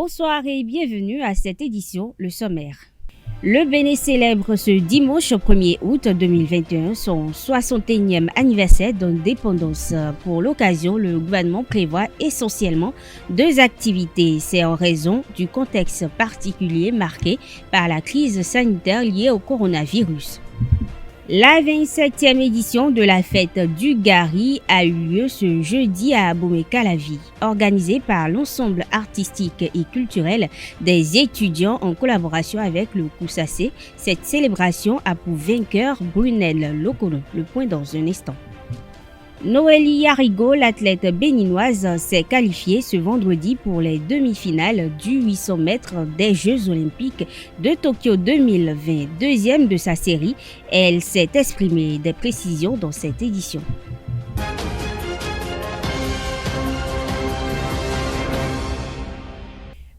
Bonsoir et bienvenue à cette édition, le sommaire. Le Bénin célèbre ce dimanche 1er août 2021 son 61e anniversaire d'indépendance. Pour l'occasion, le gouvernement prévoit essentiellement deux activités. C'est en raison du contexte particulier marqué par la crise sanitaire liée au coronavirus. La 27e édition de la fête du Gari a eu lieu ce jeudi à Abomey-Calavi, organisée par l'ensemble artistique et culturel des étudiants en collaboration avec le Kousassé. Cette célébration a pour vainqueur Brunel Lokono. Le point dans un instant. Noélie Yarigo, l'athlète béninoise, s'est qualifiée ce vendredi pour les demi-finales du 800 mètres des Jeux olympiques de Tokyo 2020. Deuxième de sa série, elle s'est exprimée des précisions dans cette édition.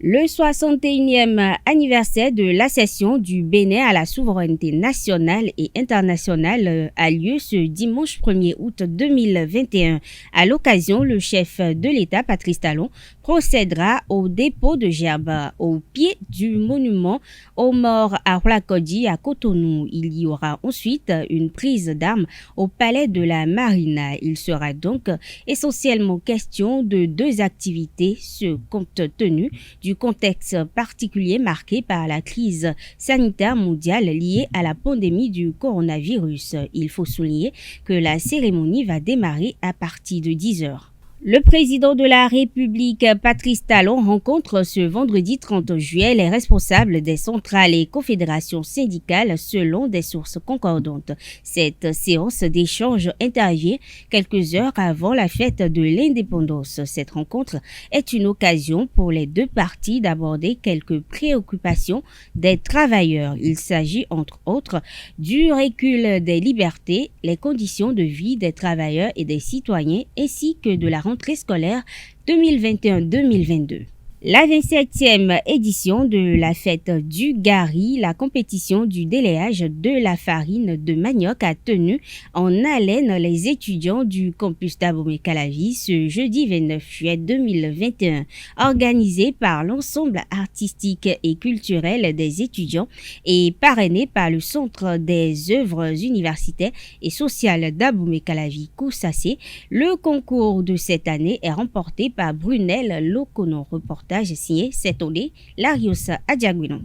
Le 61e anniversaire de l'accession du Bénin à la souveraineté nationale et internationale a lieu ce dimanche 1er août 2021. À l'occasion, le chef de l'État, Patrice Talon, procédera au dépôt de gerbes au pied du monument aux morts à Roulakodi à Cotonou. Il y aura ensuite une prise d'armes au palais de la Marine. Il sera donc essentiellement question de deux activités, ce compte tenu du contexte particulier marqué par la crise sanitaire mondiale liée à la pandémie du coronavirus. Il faut souligner que la cérémonie va démarrer à partir de 10h. Le président de la République, Patrice Talon, rencontre ce vendredi 30 juillet les responsables des centrales et confédérations syndicales selon des sources concordantes. Cette séance d'échange intervient quelques heures avant la fête de l'indépendance. Cette rencontre est une occasion pour les deux parties d'aborder quelques préoccupations des travailleurs. Il s'agit entre autres du recul des libertés, les conditions de vie des travailleurs et des citoyens ainsi que de la rentrée scolaire 2021-2022. La 27e édition de la fête du Gari, la compétition du délayage de la farine de manioc, a tenu en haleine les étudiants du campus d'Abomey-Calavi ce jeudi 29 juillet 2021. Organisé par l'ensemble artistique et culturel des étudiants et parrainé par le Centre des œuvres universitaires et sociales d'Abomey-Calavi Kousassé, le concours de cette année est remporté par Brunel Lokono. Reportage signé Setolé, Larios Adjaguinon.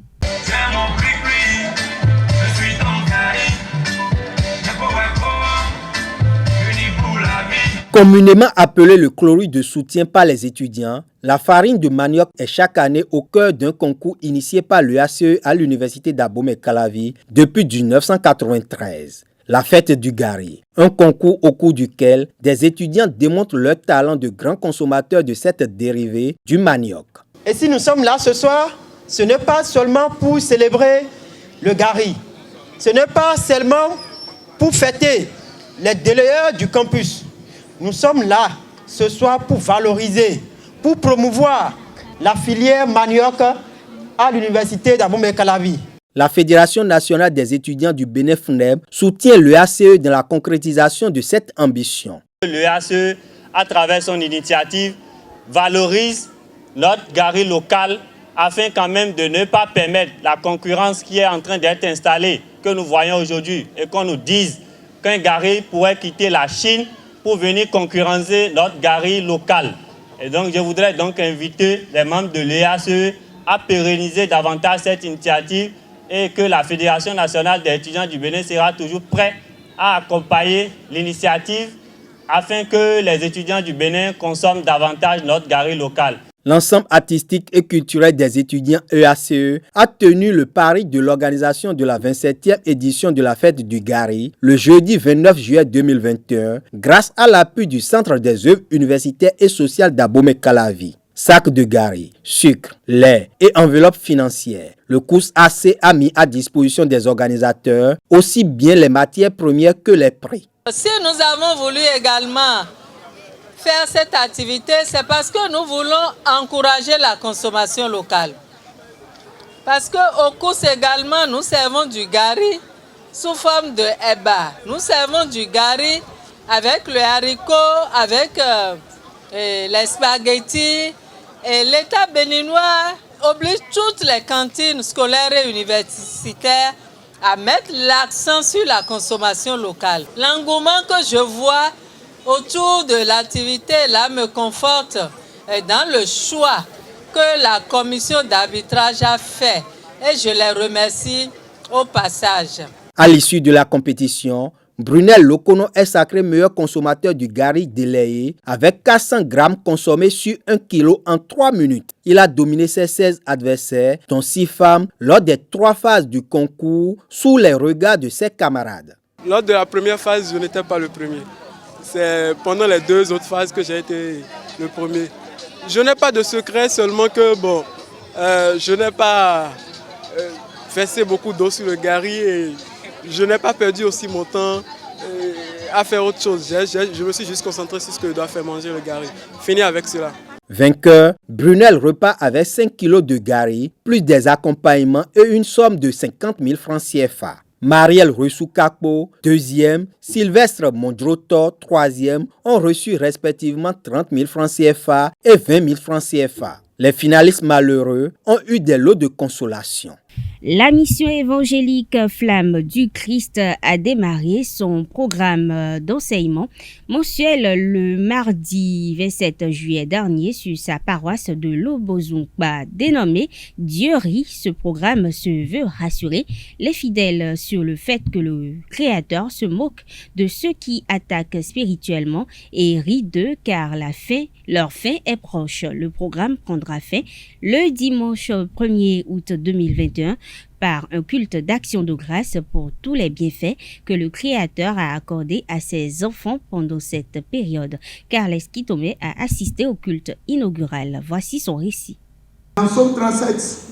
Communément appelé le chlorure de soutien par les étudiants, la farine de manioc est chaque année au cœur d'un concours initié par l'UACE à l'université d'Abomey-Calavi depuis 1993. La fête du Gari, un concours au cours duquel des étudiants démontrent leur talent de grands consommateurs de cette dérivée du manioc. Et si nous sommes là ce soir, ce n'est pas seulement pour célébrer le Gari, ce n'est pas seulement pour fêter les délayeurs du campus. Nous sommes là ce soir pour valoriser, pour promouvoir la filière manioc à l'université d'Abomey-Calavi. La Fédération nationale des étudiants du Bénin FNEB soutient l'EACE dans la concrétisation de cette ambition. L'EACE, à travers son initiative, valorise notre Gari local afin quand même de ne pas permettre la concurrence qui est en train d'être installée, que nous voyons aujourd'hui, et qu'on nous dise qu'un Gari pourrait quitter la Chine pour venir concurrencer notre Gari local. Et donc je voudrais donc inviter les membres de l'EACE à pérenniser davantage cette initiative et que la Fédération nationale des étudiants du Bénin sera toujours prête à accompagner l'initiative afin que les étudiants du Bénin consomment davantage notre Gari local. L'ensemble artistique et culturel des étudiants EACE a tenu le pari de l'organisation de la 27e édition de la fête du Gari le jeudi 29 juillet 2021 grâce à l'appui du Centre des œuvres universitaires et sociales d'Abomey-Calavi. Sacs de Gari, sucre, lait et enveloppes financières. Le Kousassé a mis à disposition des organisateurs aussi bien les matières premières que les prix. Si nous avons voulu également faire cette activité, c'est parce que nous voulons encourager la consommation locale. Parce qu'au Kous également, nous servons du Gari sous forme de eba. Nous servons du Gari avec le haricot, avec les spaghettis, Et l'État béninois oblige toutes les cantines scolaires et universitaires à mettre l'accent sur la consommation locale. L'engouement que je vois autour de l'activité là me conforte dans le choix que la commission d'arbitrage a fait et je les remercie au passage. À l'issue de la compétition, Brunel Lokono est sacré meilleur consommateur du gari délayé avec 400 grammes consommés sur 1 kg en 3 minutes. Il a dominé ses 16 adversaires, dont 6 femmes, lors des 3 phases du concours, sous les regards de ses camarades. Lors de la première phase, je n'étais pas le premier. C'est pendant les 2 autres phases que j'ai été le premier. Je n'ai pas de secret, seulement que je n'ai pas versé beaucoup d'eau sur le gari et je n'ai pas perdu aussi mon temps à faire autre chose. Je me suis juste concentré sur ce que je dois faire manger le gari. Fini avec cela. Vainqueur, Brunel repart avec 5 kilos de gari, plus des accompagnements et une somme de 50 000 francs CFA. Marielle Russou-Kakpo, 2e, Sylvestre Mondroto, 3e, ont reçu respectivement 30 000 francs CFA et 20 000 francs CFA. Les finalistes malheureux ont eu des lots de consolation. La mission évangélique Flamme du Christ a démarré son programme d'enseignement mensuel le mardi 27 juillet dernier sur sa paroisse de Lobozumba dénommée Dieu rit. Ce programme se veut rassurer les fidèles sur le fait que le Créateur se moque de ceux qui attaquent spirituellement et rit d'eux car leur fin est proche. Le programme prendra fin le dimanche 1er août 2021 par un culte d'action de grâce pour tous les bienfaits que le Créateur a accordés à ses enfants pendant cette période. Carles Kitomé a assisté au culte inaugural. Voici son récit. En Somme 37,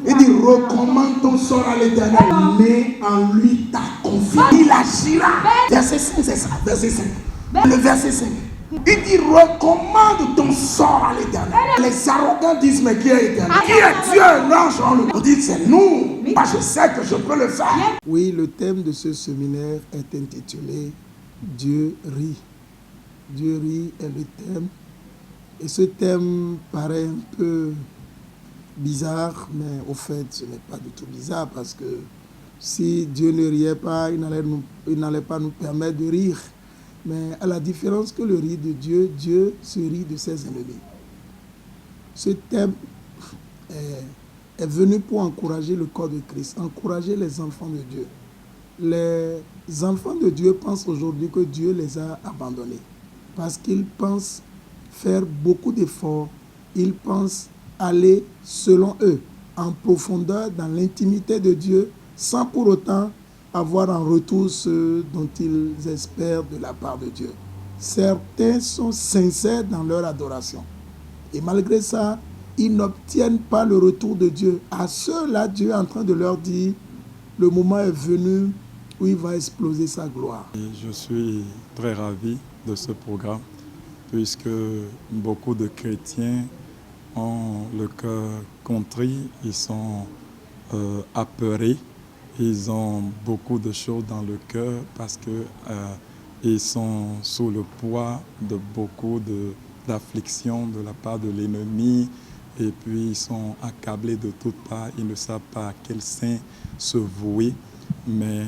il dit recommande ton sort à l'Éternel, mets en lui ta confiance. Il agira. Verset 5, c'est ça, verset 5. Le verset 5. Il dit recommande ton sort à l'Éternel. Les arrogants disent mais qui est éternel? Qui est Dieu? Non, on dit c'est nous. Moi je sais que je peux le faire. Oui, le thème de ce séminaire est intitulé Dieu rit. Dieu rit est le thème. Et ce thème paraît un peu bizarre, mais au fait ce n'est pas du tout bizarre parce que si Dieu ne riait pas, il n'allait pas nous permettre de rire. Mais à la différence que le rire de Dieu, Dieu se rit de ses ennemis. Ce thème est venu pour encourager le corps de Christ, encourager les enfants de Dieu. Les enfants de Dieu pensent aujourd'hui que Dieu les a abandonnés parce qu'ils pensent faire beaucoup d'efforts, ils pensent aller, selon eux, en profondeur dans l'intimité de Dieu sans pour autant avoir en retour ce dont ils espèrent de la part de Dieu. Certains sont sincères dans leur adoration. Et malgré ça, ils n'obtiennent pas le retour de Dieu. À ceux-là, Dieu est en train de leur dire, le moment est venu où il va exploser sa gloire. Et je suis très ravi de ce programme, puisque beaucoup de chrétiens ont le cœur contrit, ils sont apeurés. Ils ont beaucoup de choses dans le cœur parce qu'ils sont sous le poids de beaucoup d'afflictions de la part de l'ennemi et puis ils sont accablés de toutes parts. Ils ne savent pas à quel sein se vouer. Mais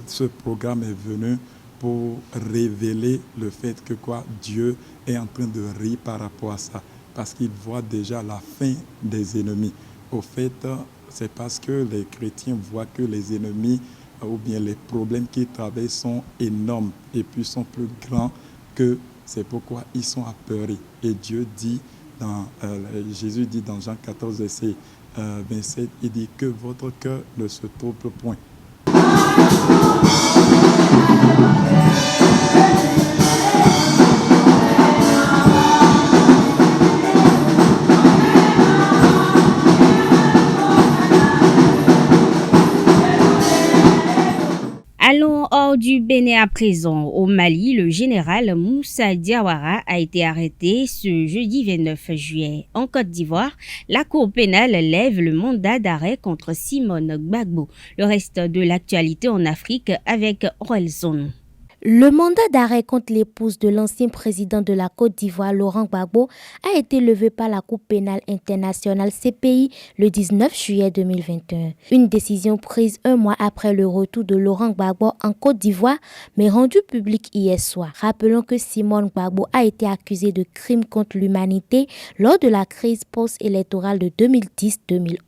ce programme est venu pour révéler le fait que Dieu est en train de rire par rapport à ça parce qu'il voit déjà la fin des ennemis. Au fait, c'est parce que les chrétiens voient que les ennemis ou bien les problèmes qu'ils traversent sont énormes et puis sont plus grands que c'est pourquoi ils sont apeurés. Et Dieu dit, Jésus dit dans Jean 14, verset 27, il dit que votre cœur ne se trouble point. Allons hors du Bénin à présent. Au Mali, le général Moussa Diawara a été arrêté ce jeudi 29 juillet. En Côte d'Ivoire, la Cour pénale lève le mandat d'arrêt contre Simone Gbagbo. Le reste de l'actualité en Afrique avec Orelson. Le mandat d'arrêt contre l'épouse de l'ancien président de la Côte d'Ivoire, Laurent Gbagbo, a été levé par la Cour pénale internationale CPI le 19 juillet 2021. Une décision prise un mois après le retour de Laurent Gbagbo en Côte d'Ivoire, mais rendue publique hier soir. Rappelons que Simone Gbagbo a été accusée de crimes contre l'humanité lors de la crise post-électorale de 2010-2011.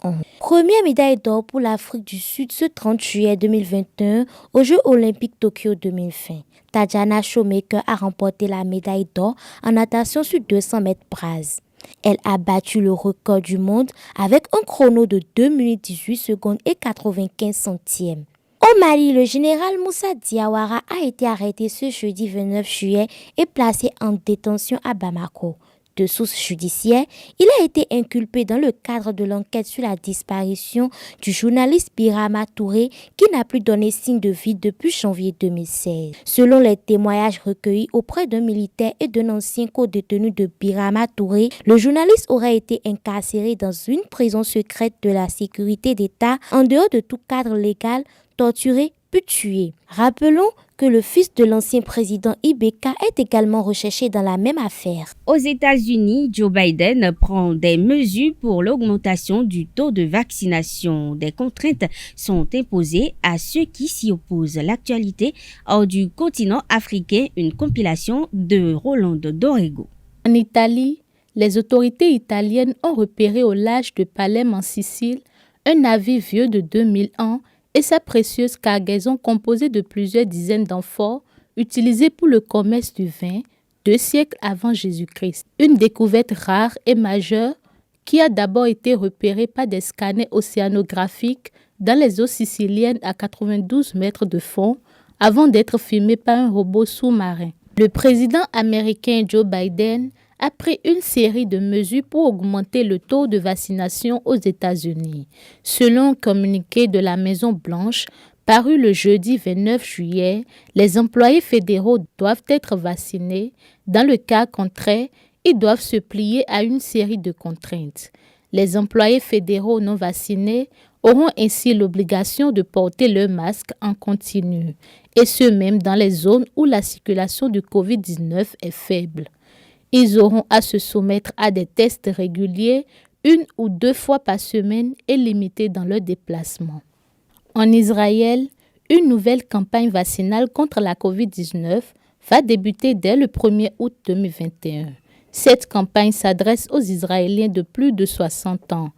Première médaille d'or pour l'Afrique du Sud ce 30 juillet 2021 aux Jeux Olympiques Tokyo 2020. Tadjana Shoemaker a remporté la médaille d'or en natation sur 200 mètres brasse. Elle a battu le record du monde avec un chrono de 2 minutes 18 secondes et 95 centièmes. Au Mali, le général Moussa Diawara a été arrêté ce jeudi 29 juillet et placé en détention à Bamako. De sources judiciaires, il a été inculpé dans le cadre de l'enquête sur la disparition du journaliste Birama Touré qui n'a plus donné signe de vie depuis janvier 2016. Selon les témoignages recueillis auprès d'un militaire et d'un ancien co-détenu de Birama Touré, le journaliste aurait été incarcéré dans une prison secrète de la sécurité d'État en dehors de tout cadre légal, torturé puis tué. Rappelons que le fils de l'ancien président Ibeka est également recherché dans la même affaire. Aux États-Unis, Joe Biden prend des mesures pour l'augmentation du taux de vaccination. Des contraintes sont imposées à ceux qui s'y opposent. L'actualité hors du continent africain, une compilation de Roland Dorego. En Italie, les autorités italiennes ont repéré au large de Palerme en Sicile un navire vieux de 2000 ans et sa précieuse cargaison composée de plusieurs dizaines d'amphores utilisées pour le commerce du vin 2 siècles avant Jésus-Christ. Une découverte rare et majeure qui a d'abord été repérée par des scanners océanographiques dans les eaux siciliennes à 92 mètres de fond avant d'être filmée par un robot sous-marin. Le président américain Joe Biden a pris une série de mesures pour augmenter le taux de vaccination aux États-Unis. Selon un communiqué de la Maison-Blanche, paru le jeudi 29 juillet, les employés fédéraux doivent être vaccinés. Dans le cas contraire, ils doivent se plier à une série de contraintes. Les employés fédéraux non vaccinés auront ainsi l'obligation de porter leur masque en continu, et ce même dans les zones où la circulation du Covid-19 est faible. Ils auront à se soumettre à des tests réguliers 1 ou 2 fois par semaine et limités dans leurs déplacements. En Israël, une nouvelle campagne vaccinale contre la COVID-19 va débuter dès le 1er août 2021. Cette campagne s'adresse aux Israéliens de plus de 60 ans.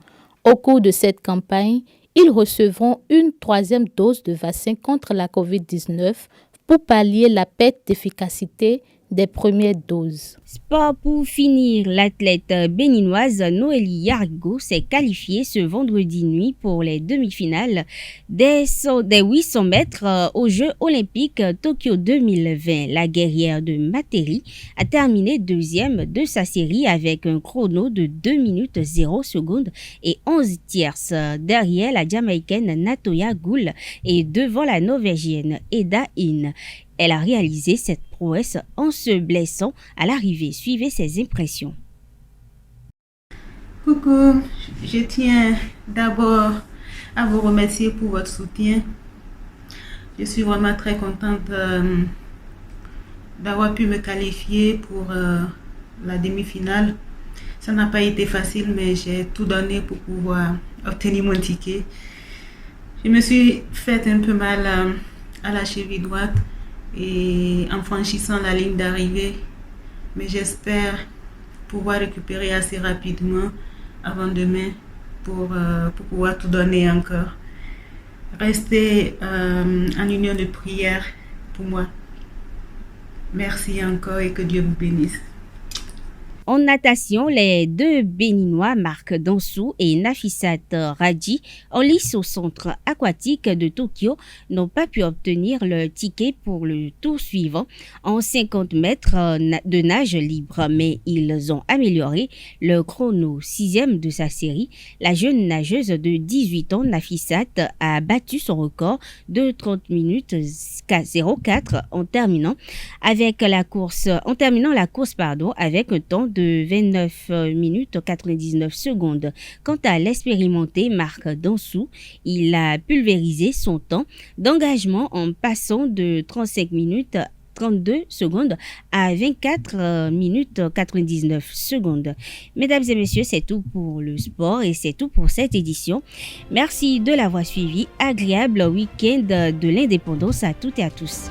Au cours de cette campagne, ils recevront une 3e dose de vaccin contre la COVID-19 pour pallier la perte d'efficacité des premières doses. Sport pour finir, l'athlète béninoise Noélie Yargo s'est qualifiée ce vendredi nuit pour les demi-finales des 800 mètres aux Jeux Olympiques Tokyo 2020. La guerrière de Materi a terminé 2e de sa série avec un chrono de 2 minutes 0 secondes et 11 tierces derrière la Jamaïcaine Natoya Goul et devant la Norvégienne Eda In. Elle a réalisé cette prouesse en se blessant à l'arrivée. Suivez ses impressions. Coucou, je tiens d'abord à vous remercier pour votre soutien. Je suis vraiment très contente d'avoir pu me qualifier pour la demi-finale. Ça n'a pas été facile, mais j'ai tout donné pour pouvoir obtenir mon ticket. Je me suis fait un peu mal à la cheville droite et en franchissant la ligne d'arrivée, mais j'espère pouvoir récupérer assez rapidement avant demain pour pouvoir tout donner encore. Restez en union de prière pour moi. Merci encore et que Dieu vous bénisse. En natation, les 2 Béninois Marc Dansou et Nafissat Radji, en lice au centre aquatique de Tokyo, n'ont pas pu obtenir leur ticket pour le tour suivant en 50 mètres de nage libre, mais ils ont amélioré le chrono 6e de sa série. La jeune nageuse de 18 ans, Nafissat, a battu son record de 30 minutes 04 en terminant la course avec un temps de 29 minutes 99 secondes. Quant à l'expérimenté Marc Dansou, il a pulvérisé son temps d'engagement en passant de 35 minutes 32 secondes à 24 minutes 99 secondes. Mesdames et messieurs, c'est tout pour le sport et c'est tout pour cette édition. Merci de l'avoir suivi. Agréable week-end de l'indépendance à toutes et à tous.